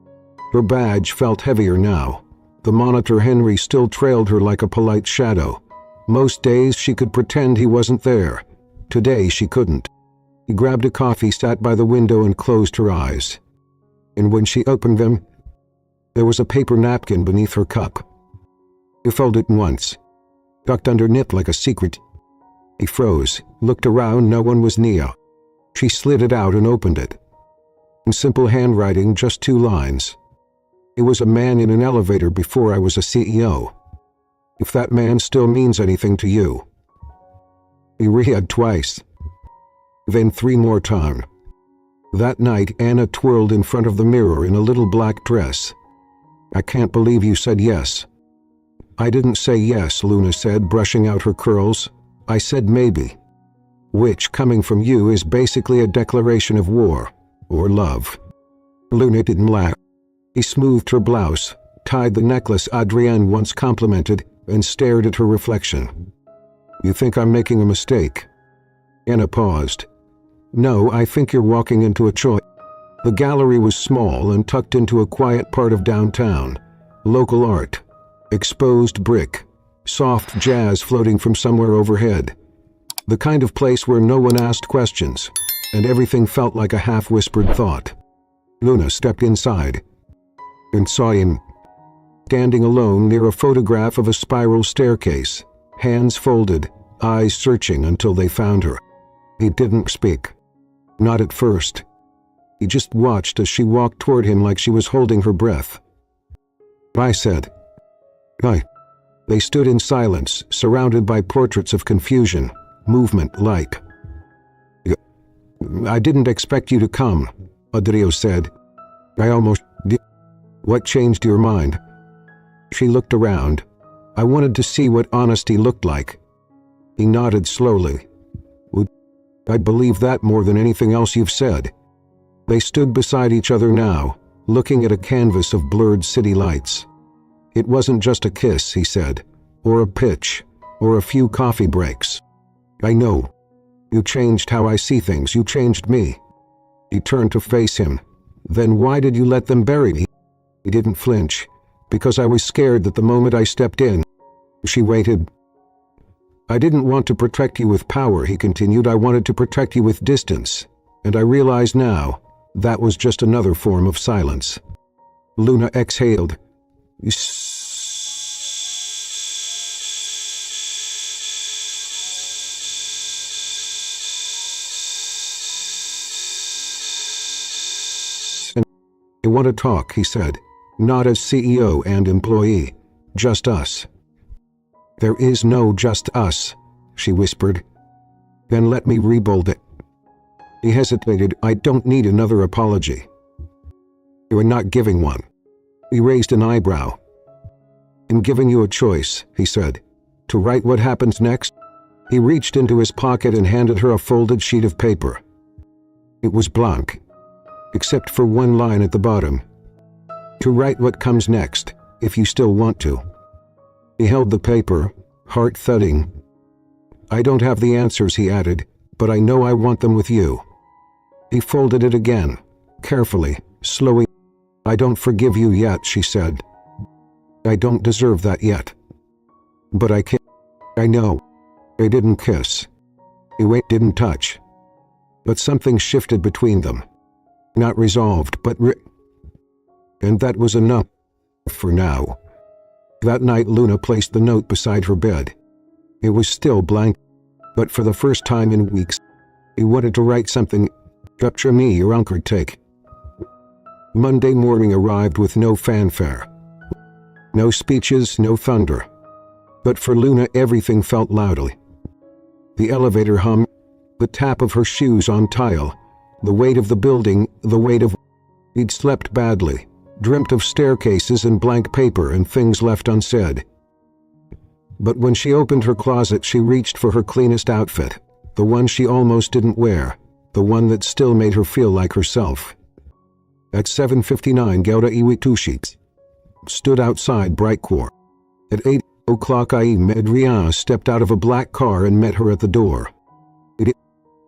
Her badge felt heavier now. The monitor Henry still trailed her like a polite shadow. Most days she could pretend he wasn't there. Today she couldn't. He grabbed a coffee, sat by the window, and closed her eyes. And when she opened them, there was a paper napkin beneath her cup. He folded it once, tucked underneath like a secret. He froze, looked around, no one was near. She slid it out and opened it. In simple handwriting, just 2 lines. It was a man in an elevator before I was a CEO. If that man still means anything to you. He read twice. Then 3 more times. That night, Anna twirled in front of the mirror in a little black dress. I can't believe you said yes. I didn't say yes, Luna said, brushing out her curls. I said maybe. Which, coming from you, is basically a declaration of war. Or love. Luna didn't laugh. He smoothed her blouse, tied the necklace Adrien once complimented, and stared at her reflection. "You think I'm making a mistake?" Anna paused. "No, I think you're walking into a choice." The gallery was small and tucked into a quiet part of downtown. Local art, exposed brick, soft jazz floating from somewhere overhead. The kind of place where no one asked questions, and everything felt like a half-whispered thought. Luna stepped inside and saw him standing alone near a photograph of a spiral staircase, hands folded, eyes searching until they found her. He didn't speak. Not at first. He just watched as she walked toward him like she was holding her breath. I said, "Hi." They stood in silence, surrounded by portraits of confusion, movement, light. "I didn't expect you to come," Adrien said. "I almost did." "What changed your mind?" She looked around. "I wanted to see what honesty looked like." He nodded slowly. "I believe that more than anything else you've said." They stood beside each other now, looking at a canvas of blurred city lights. "It wasn't just a kiss," he said, "or a pitch, or a few coffee breaks. I know. You changed how I see things. You changed me." He turned to face him. "Then why did you let them bury me?" He didn't flinch. "Because I was scared that the moment I stepped in." She waited. "I didn't want to protect you with power," he continued. "I wanted to protect you with distance. And I realize now, that was just another form of silence." Luna exhaled. "I want to talk," he said. "Not as CEO and employee. Just us." "There is no just us," she whispered. "Then let me rebuild it." He hesitated. "I don't need another apology." "You are not giving one." He raised an eyebrow. "I'm giving you a choice," he said. "To write what happens next." He reached into his pocket and handed her a folded sheet of paper. It was blank, except for one line at the bottom. "To write what comes next, if you still want to." He held the paper, heart thudding. "I don't have the answers," he added, "but I know I want them with you." He folded it again, carefully, slowly. "I don't forgive you yet," she said. "I don't deserve that yet. But I can't." "I know." They didn't kiss. They didn't touch. But something shifted between them. Not resolved, but and that was enough. For now. That night Luna placed the note beside her bed. It was still blank, but for the first time in weeks, he wanted to write something. "Capture me, your uncle take." Monday morning arrived with no fanfare. No speeches, no thunder. But for Luna everything felt loudly. The elevator hummed, the tap of her shoes on tile, the weight of the building, the weight of... He'd slept badly, dreamt of staircases and blank paper and things left unsaid. But when she opened her closet, she reached for her cleanest outfit, the one she almost didn't wear, the one that still made her feel like herself. At 7:59, Gauda Iwitushits stood outside Brightcore. At 8:00 a.m., Adrien stepped out of a black car and met her at the door.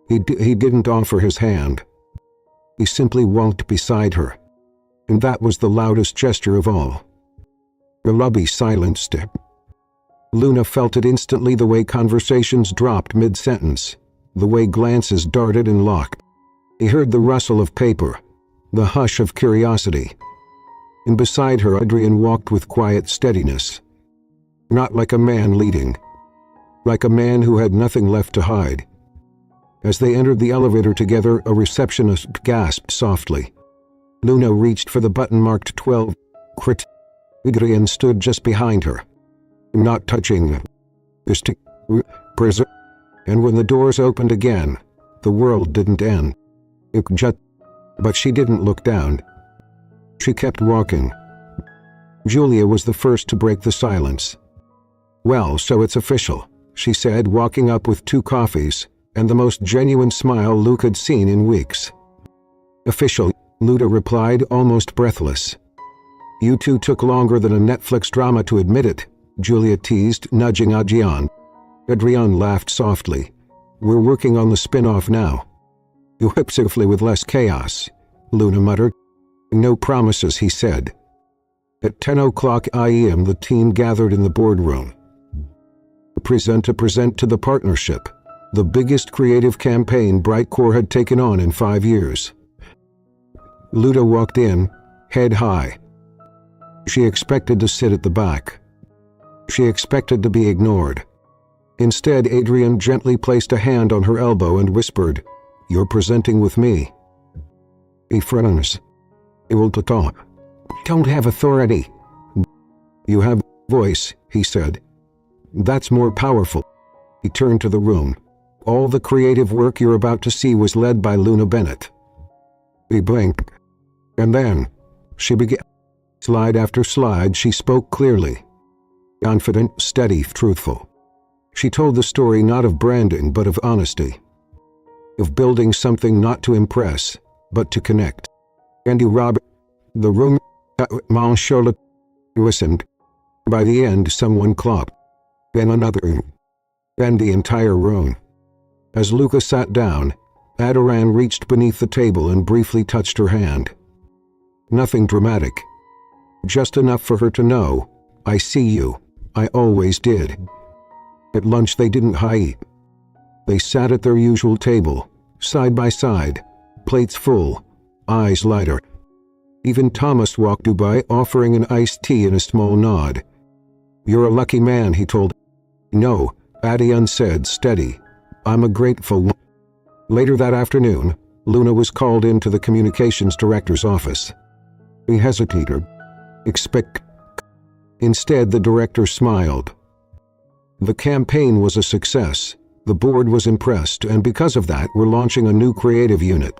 He didn't offer his hand. He simply walked beside her. And that was the loudest gesture of all. The lobby silenced it. Luna felt it instantly, the way conversations dropped mid-sentence, the way glances darted and locked. He heard the rustle of paper, the hush of curiosity. And beside her Adrien walked with quiet steadiness. Not like a man leading. Like a man who had nothing left to hide. As they entered the elevator together, a receptionist gasped softly. Luna reached for the button marked 12. Crit. Adrien stood just behind her. Not touching. And when the doors opened again, the world didn't end. But she didn't look down. She kept walking. Julia was the first to break the silence. "Well, so it's official," she said, walking up with 2 coffees, and the most genuine smile Luke had seen in weeks. "Official," Luda replied, almost breathless. You two took longer than a Netflix drama to admit it, Julia teased, nudging Adrien. Adrien laughed softly. We're working on the spin-off now. Hopefully with less chaos, Luna muttered. No promises, he said. At 10:00 a.m. the team gathered in the boardroom. Present to the partnership, the biggest creative campaign Brightcore had taken on in 5 years. Luda walked in, head high. She expected to sit at the back. She expected to be ignored. Instead, Adrien gently placed a hand on her elbow and whispered, You're presenting with me. Be friends. You will talk. Don't have authority. You have voice, he said. That's more powerful. He turned to the room. All the creative work you're about to see was led by Luna Bennett. He blinked. And then, she began. Slide after slide, she spoke clearly. Confident, steady, truthful. She told the story not of branding but of honesty. Of building something not to impress, but to connect. Andy Robert, the room, Charlotte, listened. By the end, someone clapped. Then another. Then the entire room. As Luca sat down, Adrien reached beneath the table and briefly touched her hand. Nothing dramatic. Just enough for her to know, I see you. I always did. At lunch they didn't eat. They sat at their usual table, side by side, plates full, eyes lighter. Even Thomas walked by, offering an iced tea and a small nod. You're a lucky man, he told. No, Adrien said, steady. I'm a grateful one. Later that afternoon, Luna was called into the communications director's office. He hesitated. Instead, the director smiled. The campaign was a success. The board was impressed, and because of that, we're launching a new creative unit.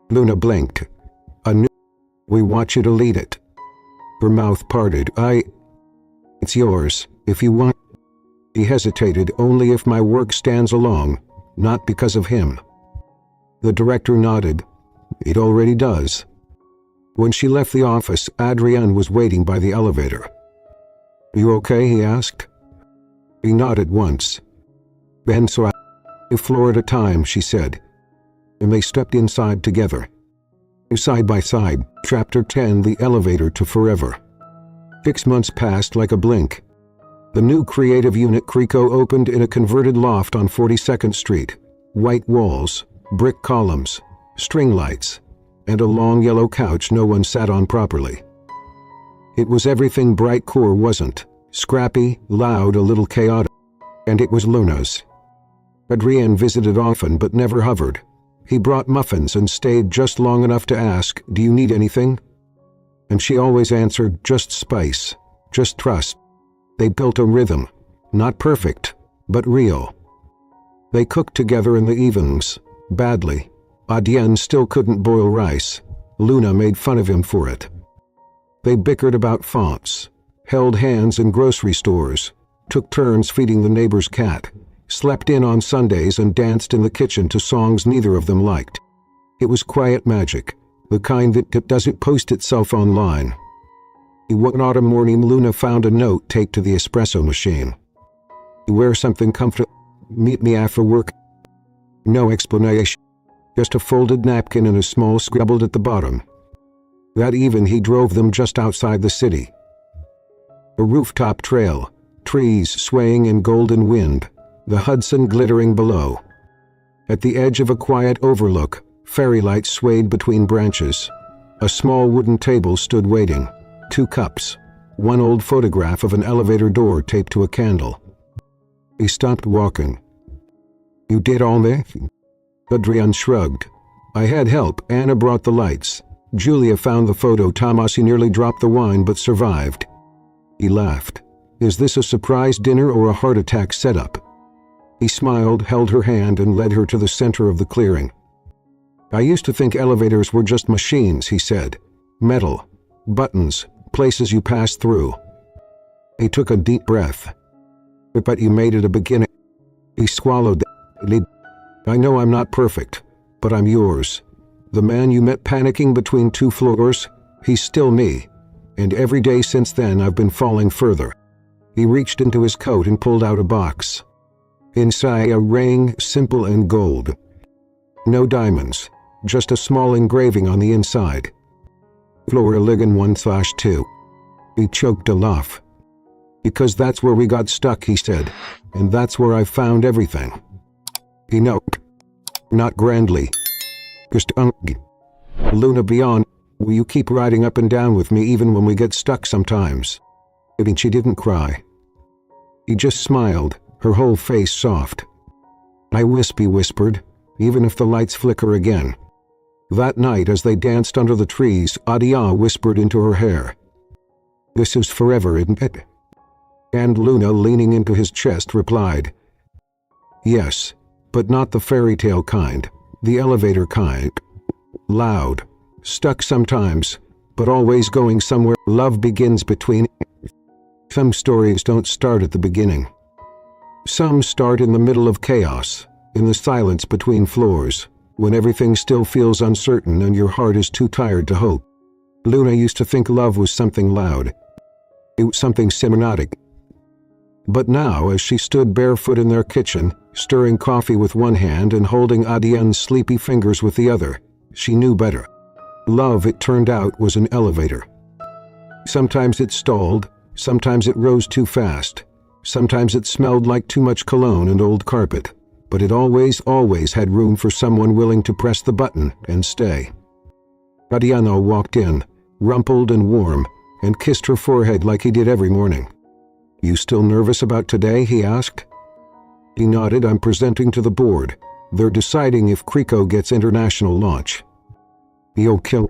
Luna blinked. We want you to lead it. Her mouth parted. It's yours, if you want. He hesitated. Only if my work stands alone, not because of him. The director nodded. It already does. When she left the office, Adrien was waiting by the elevator. You okay? He asked. He nodded once. Ben saw a floor at a time, she said. And they stepped inside together. Side by side. Chapter 10, The Elevator to Forever. 6 months passed like a blink. The new creative unit Creco opened in a converted loft on 42nd Street. White walls, brick columns, string lights, and a long yellow couch no one sat on properly. It was everything Brightcore wasn't. Scrappy, loud, a little chaotic. And it was Luna's. Adrien visited often but never hovered. He brought muffins and stayed just long enough to ask, Do you need anything? And she always answered, Just spice, just trust. They built a rhythm, not perfect, but real. They cooked together in the evenings, badly. Adrien still couldn't boil rice. Luna made fun of him for it. They bickered about fonts, held hands in grocery stores, took turns feeding the neighbor's cat, slept in on Sundays and danced in the kitchen to songs neither of them liked. It was quiet magic, the kind that doesn't post itself online. One autumn morning, Luna found a note taped to the espresso machine. You wear something comfortable. Meet me after work. No explanation. Just a folded napkin and a small scribbled at the bottom. That even he drove them just outside the city. A rooftop trail, trees swaying in golden wind, the Hudson glittering below. At the edge of a quiet overlook, fairy lights swayed between branches. A small wooden table stood waiting. 2 cups, one old photograph of an elevator door taped to a candle. He stopped walking. You did all this? Adrien shrugged. I had help. Anna brought the lights. Julia found the photo. Tomasi nearly dropped the wine but survived. He laughed. Is this a surprise dinner or a heart attack setup? He smiled, held her hand, and led her to the center of the clearing. I used to think elevators were just machines, he said. Metal, buttons, places you pass through. He took a deep breath. But you made it a beginning. He swallowed. I know I'm not perfect, but I'm yours. The man you met panicking between 2 floors? He's still me. And every day since then I've been falling further." He reached into his coat and pulled out a box. Inside a ring, simple and gold. No diamonds, just a small engraving on the inside. "Flora Ligon 1/2. He choked a laugh. "Because that's where we got stuck," he said. "And that's where I found everything." He knocked. Not grandly. Just "Luna beyond, will you keep riding up and down with me even when we get stuck sometimes?" I mean, she didn't cry. He just smiled, her whole face soft. "I wisp," he whispered, "even if the lights flicker again." That night as they danced under the trees, Adrien whispered into her hair, "This is forever, isn't it?" And Luna, leaning into his chest, replied, "Yes, but not the fairy tale kind, the elevator kind. Loud, stuck sometimes, but always going somewhere. Love begins between. Some stories don't start at the beginning. Some start in the middle of chaos, in the silence between floors, when everything still feels uncertain and your heart is too tired to hope." Luna used to think love was something loud. It was something cinematic. But now, as she stood barefoot in their kitchen, stirring coffee with one hand and holding Adrien's sleepy fingers with the other, she knew better. Love, it turned out, was an elevator. Sometimes it stalled, sometimes it rose too fast, sometimes it smelled like too much cologne and old carpet, but it always had room for someone willing to press the button and stay. Adrien walked in, rumpled and warm, and kissed her forehead like he did every morning. "You still nervous about today?" he asked. He nodded. "I'm presenting to the board. They're deciding if Crico gets international launch." "You'll kill."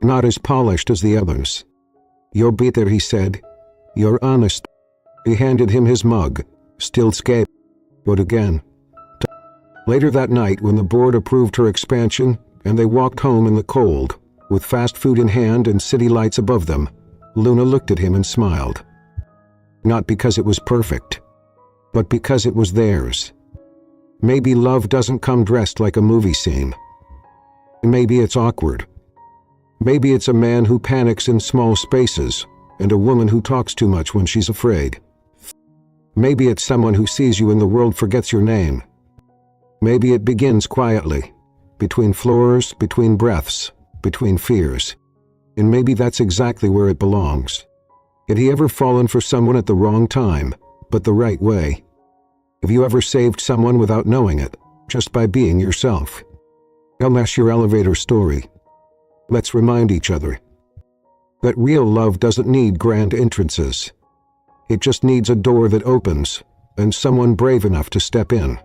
"Not as polished as the others." "You'll beat there," he said. "You're honest." He handed him his mug. "Still scared." "But again." Later that night, when the board approved her expansion, and they walked home in the cold, with fast food in hand and city lights above them, Luna looked at him and smiled. Not because it was perfect, but because it was theirs. Maybe love doesn't come dressed like a movie scene. Maybe it's awkward. Maybe it's a man who panics in small spaces, and a woman who talks too much when she's afraid. Maybe it's someone who sees you and the world forgets your name. Maybe it begins quietly, between floors, between breaths, between fears. And maybe that's exactly where it belongs. Have you ever fallen for someone at the wrong time, but the right way? Have you ever saved someone without knowing it, just by being yourself? Unless your elevator story. Let's remind each other that real love doesn't need grand entrances. It just needs a door that opens, and someone brave enough to step in.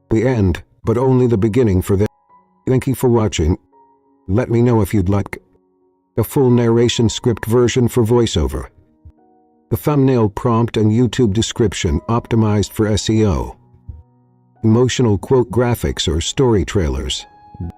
The end, but only the beginning for them. Thank you for watching. Let me know if you'd like a full narration script version for voiceover. The thumbnail prompt and YouTube description optimized for SEO. Emotional quote graphics or story trailers.